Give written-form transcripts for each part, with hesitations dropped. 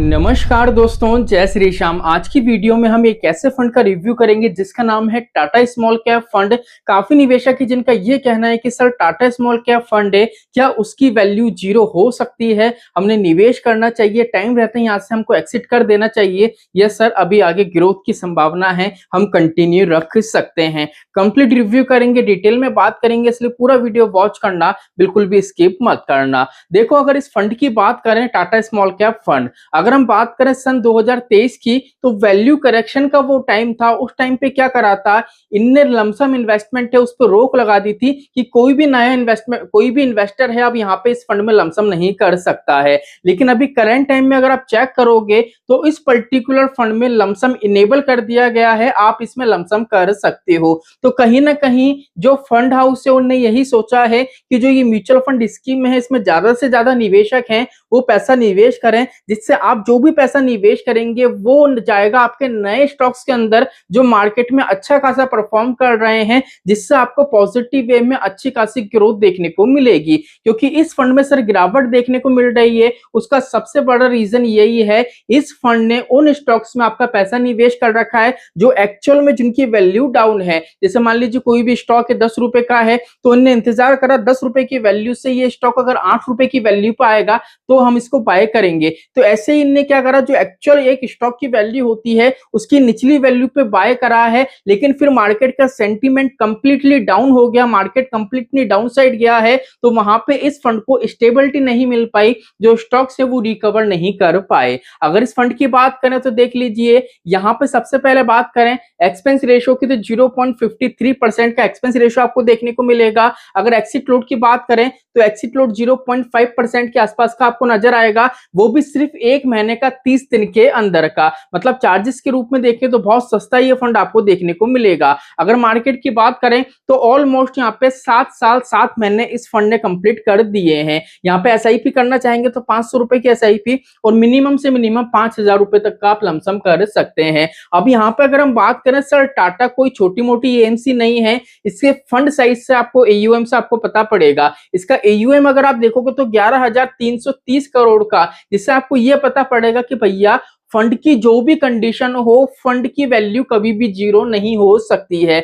नमस्कार दोस्तों, जय श्री श्याम। आज की वीडियो में हम एक ऐसे फंड का रिव्यू करेंगे जिसका नाम है टाटा स्मॉल कैप फंड। काफी निवेशक है जिनका ये कहना है कि sir Tata small cap fund है, क्या उसकी वैल्यू जीरो हो सकती है, हमने निवेश करना चाहिए, टाइम रहते हैं यहाँ से हमको एक्सिट कर देना चाहिए, यस सर अभी आगे ग्रोथ की संभावना है, हम कंटिन्यू रख सकते हैं। कंप्लीट रिव्यू करेंगे, डिटेल में बात करेंगे, इसलिए पूरा वीडियो वॉच करना, बिल्कुल भी स्किप मत करना। देखो, अगर इस फंड की बात करें, टाटा स्मॉल कैप फंड, अगर हम बात करें सन 2023 की, तो वैल्यू करेक्शन का वो टाइम था। उस टाइम पे क्या करा था, इनने लमसम इन्वेस्टमेंट है उस पर रोक लगा दी थी कि कोई भी नया इन्वेस्टमेंट, कोई भी इन्वेस्टर है अब यहाँ पे इस फंड में लमसम नहीं कर सकता है। लेकिन अभी करंट टाइम में अगर आप चेक करोगे तो इस पर्टिकुलर फंड में लमसम इनेबल कर दिया गया है, आप इसमें लमसम कर सकते हो। तो कहीं ना कहीं जो फंड हाउस है उन्होंने यही सोचा है कि जो ये म्यूचुअल फंड स्कीम है इसमें ज्यादा से ज्यादा निवेशक हैं वो पैसा निवेश करें, जिससे आप जो भी पैसा निवेश करेंगे वो जाएगा आपके नए स्टॉक्स के अंदर जो मार्केट में अच्छा खासा परफॉर्म कर रहे हैं, जिससे आपको पॉजिटिव वे में अच्छी खासी ग्रोथ देखने को मिलेगी। क्योंकि इस फंड में सर गिरावट देखने को मिल रही है, उसका सबसे बड़ा रीजन यही है, इस फंड ने उन स्टॉक्स में आपका पैसा निवेश कर रखा है जो एक्चुअल में जिनकी वैल्यू डाउन है। जैसे मान लीजिए कोई भी स्टॉक है 10 रुपए का है, तो इन्हें इंतजार करा 10 रुपए की वैल्यू से ये स्टॉक अगर 8 रुपए की वैल्यू पर आएगा तो हम इसको बाय करेंगे। तो ऐसे ही इनने क्या करा, जो एक्चुअल एक स्टॉक की वैल्यू होती है उसकी निचली वैल्यू पे बाय करा है, लेकिन फिर मार्केट का सेंटीमेंट कंप्लीटली डाउन हो गया, मार्केट कंप्लीटली डाउन साइड गया है, तो वहां पे इस फंड को स्टेबिलिटी नहीं मिल पाई, जो स्टॉक्स है वो रिकवर नहीं कर पाए। अगर इस फंड की बात करें तो देख लीजिए, यहाँ पे सबसे पहले बात करें एक्सपेंस रेशियो की, तो 0.53% का एक्सपेंस रेशियो आपको देखने को मिलेगा। अगर एक्सिट लोड की बात करें तो एक्सिट लोड 0.5% के आसपास का आपको नजर आएगा, वो भी सिर्फ एक महीने का 30 दिन के अंदर का। मतलब चार्जेस के रूप में देखें तो बहुत सस्ता ये फंड आपको देखने को मिलेगा। अगर मार्केट की बात करें तो ऑलमोस्ट यहाँ पे 7 साल 7 महीने इस फंड ने कंप्लीट कर दिए हैं। यहाँ पे एसआईपी करना चाहेंगे तो 500 रुपए की एसआईपी और मिनिमम से मिनिमम 5000 रुपए तक का आप लमसम कर सकते हैं। अब यहाँ पे अगर हम बात करें, सर टाटा कोई छोटी मोटी एएमसी नहीं है, इसके फंड साइज से आपको एयूएम से आपको पता पड़ेगा। इसका एयूएम अगर आप देखोगे तो 11,330 करोड़ का, जिससे आपको यह पता पड़ेगा कि भैया फंड की जो भी कंडीशन हो, फंड की वैल्यू कभी भी जीरो नहीं हो सकती है।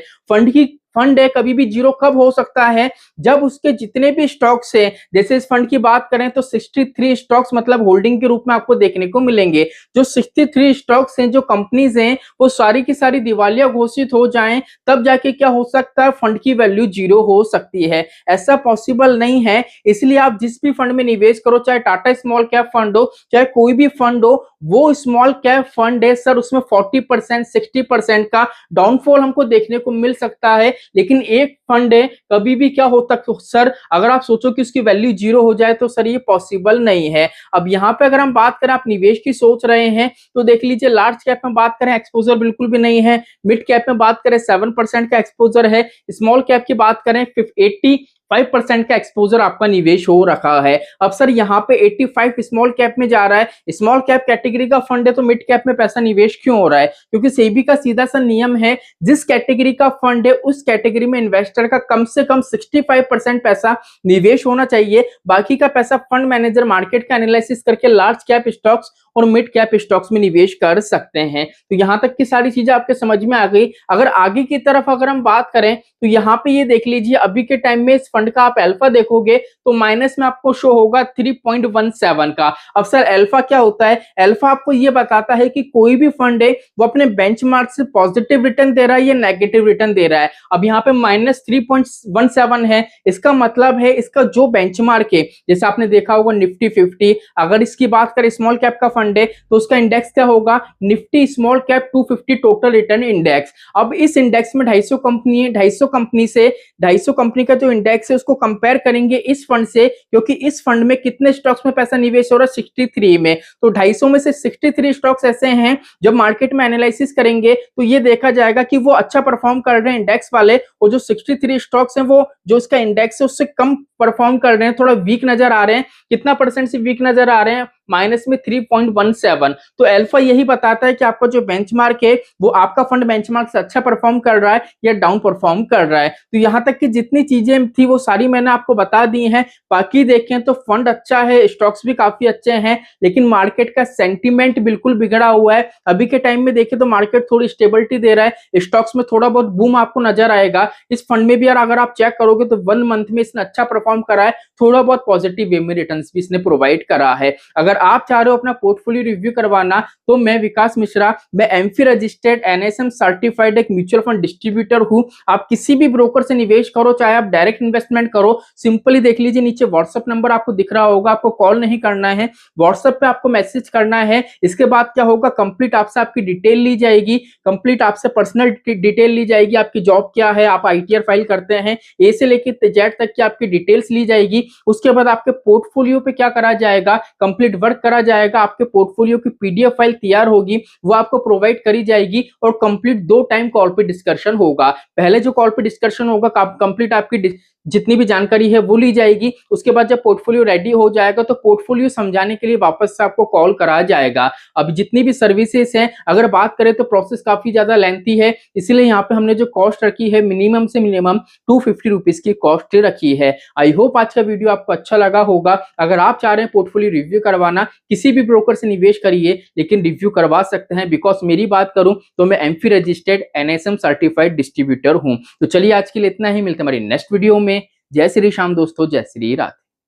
फंड है कभी भी जीरो कब हो सकता है, जब उसके जितने भी स्टॉक्स हैं, जैसे इस फंड की बात करें तो 63 स्टॉक्स मतलब होल्डिंग के रूप में आपको देखने को मिलेंगे। जो 63 स्टॉक्स हैं, जो कंपनीज हैं, वो सारी की सारी दिवालिया घोषित हो जाएं, तब जाके क्या हो सकता है, फंड की वैल्यू जीरो हो सकती है। ऐसा पॉसिबल नहीं है। इसलिए आप जिस भी फंड में निवेश करो, चाहे टाटा स्मॉल कैप फंड हो, चाहे कोई भी फंड हो, वो स्मॉल कैप फंड है सर, उसमें 40% 60% का डाउनफॉल हमको देखने को मिल सकता है। लेकिन एक फंड है, कभी भी क्या होता है सर, अगर आप सोचो कि उसकी वैल्यू जीरो हो जाए तो सर ये पॉसिबल नहीं है। अब यहाँ पे अगर हम बात करें, आप निवेश की सोच रहे हैं तो देख लीजिए, लार्ज कैप में बात करें एक्सपोजर बिल्कुल भी नहीं है, मिड कैप में बात करें 7% का एक्सपोजर है, स्मॉल कैप की बात करें 85% का एक्सपोजर आपका निवेश हो रखा है। अब सर यहाँ पे 85 स्मॉल कैप में जा रहा है, स्मॉल कैप कैटेगरी का फंड है, तो मिड कैप में पैसा निवेश क्यों हो रहा है? क्योंकि सेबी का सीधा सा नियम है, जिस कैटेगरी का फंड है उस कैटेगरी में इन्वेस्टर का कम से कम 65% पैसा निवेश होना चाहिए, बाकी का पैसा फंड मैनेजर मार्केट का एनालिसिस करके लार्ज कैप स्टॉक्स और मिड कैप स्टॉक्स में निवेश कर सकते हैं। तो यहाँ तक की सारी चीजें आपके समझ में आ गई। अगर आगे की तरफ अगर हम बात करें तो यहाँ पे ये देख लीजिए, अभी के टाइम में इस फंड का आप अल्फा देखोगे तो माइनस में आपको शो होगा 3.17 का। अब सर अल्फा क्या होता है? अल्फा आपको ये बताता है कि कोई भी फंड है वो अपने बेंचमार्क से पॉजिटिव रिटर्न दे रहा है या नेगेटिव रिटर्न दे रहा है। अब यहाँ पे -3.17 है, इसका मतलब है इसका जो बेंचमार्क है, जैसे आपने देखा होगा निफ्टी 50, अगर इसकी बात करें स्मॉल कैप का फंड है तो उसका इंडेक्स क्या होगा, Nifty small cap 250 total return index. अब इस इंडेक्स में 250 कंपनी है, 250 कंपनी का जो इंडेक्स है उसको कंपेयर करेंगे इस फंड से, क्योंकि इस फंड में कितने स्टॉक्स में पैसा निवेश हो रहा है, 63 में। तो 250 में से 63 स्टॉक्स ऐसे हैं जब मार्केट में एनालिसिस करेंगे तो ये देखा जाएगा कि वो अच्छा परफॉर्म कर रहे हैं इंडेक्स वाले, और जो 63 स्टॉक्स हैं वो जो इसका इंडेक्स है उससे कम परफॉर्म कर रहे हैं, थोड़ा वीक नजर आ रहे हैं। कितना परसेंट से वीक नजर आ रहे हैं? माइनस में 3.17। तो अल्फा यही बताता है कि आपका जो बेंचमार्क है वो आपका फंड बेंचमार्क से अच्छा परफॉर्म कर रहा है या डाउन परफॉर्म कर रहा है। तो यहां तक कि जितनी चीजें थी वो सारी मैंने आपको बता दी हैं। बाकी देखें तो फंड अच्छा है, स्टॉक्स भी काफी अच्छे हैं, लेकिन मार्केट का सेंटीमेंट बिल्कुल बिगड़ा हुआ है। अभी के टाइम में देखें तो मार्केट थोड़ी स्टेबिलिटी दे रहा है, स्टॉक्स में थोड़ा बहुत बूम आपको नजर आएगा। इस फंड में भी यार अगर आप चेक करोगे तो 1 मंथ में इसने अच्छा परफॉर्म करा है, थोड़ा बहुत पॉजिटिव वे में रिटर्न्स भी इसने प्रोवाइड करा है। अगर आप चाह रहे हो अपना पोर्टफोलियो रिव्यू करवाना तो मैं विकास मिश्रा, मैं एमफी रजिस्टर्ड एनएसएम सर्टिफाइड एक म्यूचुअल फंड डिस्ट्रीब्यूटर हूं। आप किसी भी ब्रोकर से निवेश करो, चाहे आप डायरेक्ट इन्वेस्टमेंट करो, सिंपली देख लीजिए नीचे व्हाट्सएप नंबर आपको दिख रहा होगा। आपको कॉल नहीं करना है, व्हाट्सएप पे आपको मैसेज करना है। इसके बाद क्या होगा, कंप्लीट आपसे आपकी डिटेल ली जाएगी, कंप्लीट आपसे पर्सनल डिटेल ली जाएगी, आपकी जॉब क्या है, आप आईटीआर फाइल करते हैं, ए से लेकर जेड तक की आपकी डिटेल्स ली जाएगी। उसके बाद आपके पोर्टफोलियो पे क्या करा जाएगा, कंप्लीट वर्क करा जाएगा। आपके पोर्टफोलियो की पीडीएफ फाइल तैयार होगी, वो आपको प्रोवाइड करी जाएगी और कंप्लीट 2 टाइम कॉल पे डिस्कशन होगा। पहले जो कॉल पे डिस्कशन होगा कंप्लीट आपकी जितनी भी जानकारी है वो ली जाएगी। उसके बाद जब पोर्टफोलियो रेडी हो जाएगा तो पोर्टफोलियो समझाने के लिए वापस से आपको कॉल करा जाएगा। अब जितनी भी सर्विसेज हैं, अगर बात करें तो प्रोसेस काफी ज्यादा लेंथी है, इसलिए यहाँ पे हमने जो कॉस्ट रखी है मिनिमम से मिनिमम 250 रुपीज की कॉस्ट रखी है। आई होप आज का वीडियो आपको अच्छा लगा होगा। अगर आप चाह रहे हैं पोर्टफोलियो रिव्यू करवाना, किसी भी ब्रोकर से निवेश करिए, लेकिन रिव्यू करवा सकते हैं, बिकॉज मेरी बात करूं तो मैं AMFI registered NSM certified distributor हूं। तो चलिए आज के लिए इतना ही, मिलते हैं हमारी नेक्स्ट वीडियो में। जय श्री श्याम दोस्तों, जय श्री राधे।